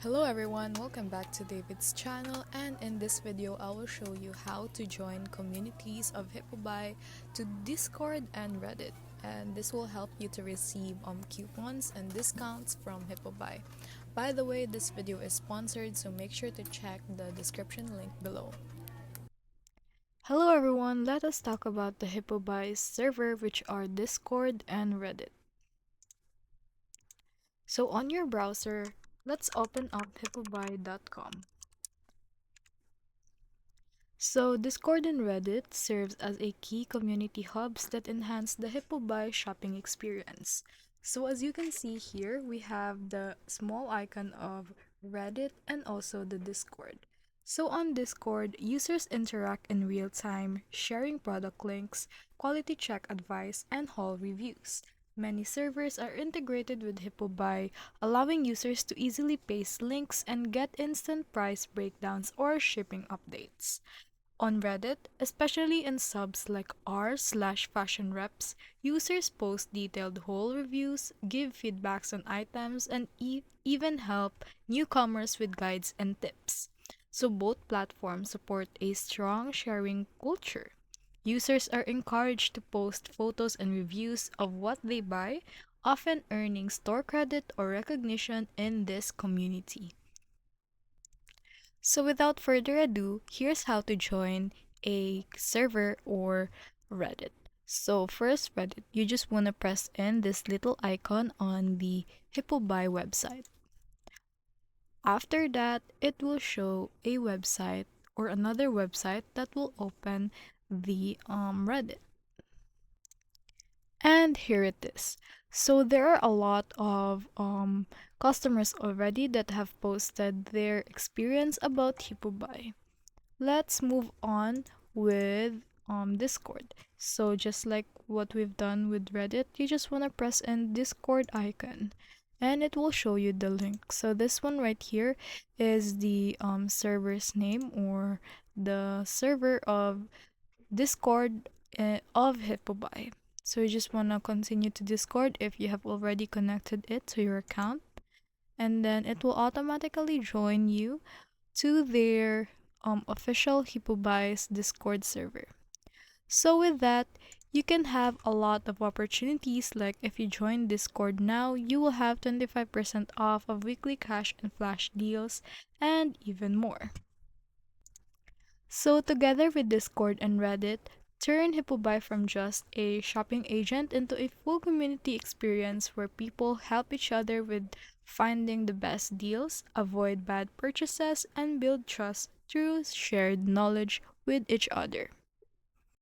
Hello everyone, welcome back to David's channel, and in this video I will show you how to join communities of Hipobuy to Discord and Reddit, and this will help you to receive coupons and discounts from Hipobuy. By the way, this video is sponsored, so make sure to check the description link below. Hello everyone, let us talk about the Hipobuy server, which are Discord and Reddit. So on your browser, let's open up hipobuy.com. So Discord and Reddit serves as a key community hubs that enhance the Hipobuy shopping experience. So as you can see here, we have the small icon of Reddit and also the Discord. So on Discord, users interact in real time, sharing product links, quality check advice, and haul reviews. Many servers are integrated with Hipobuy, allowing users to easily paste links and get instant price breakdowns or shipping updates. On Reddit, especially in subs like r/fashion reps, users post detailed haul reviews, give feedbacks on items, and even help newcomers with guides and tips. So both platforms support a strong sharing culture. Users are encouraged to post photos and reviews of what they buy, often earning store credit or recognition in this community. So without further ado, here's how to join a server or Reddit. So first, Reddit, you just want to press in this little icon on the Hipobuy website. After that, it will show a website or another website that will open the Reddit. And here it is. So there are a lot of customers already that have posted their experience about Hipobuy. Let's move on with Discord. So just like what we've done with Reddit, you just want to press in Discord icon and it will show you the link. So this one right here is the server's name or the server of Discord of Hipobuy. So you just want to continue to Discord if you have already connected it to your account, and then it will automatically join you to their official Hipobuy's Discord server. So with that, you can have a lot of opportunities, like if you join Discord now, you will have 25% off of weekly cash and flash deals and even more. So together with Discord and Reddit, turn Hipobuy from just a shopping agent into a full community experience where people help each other with finding the best deals, avoid bad purchases, and build trust through shared knowledge with each other.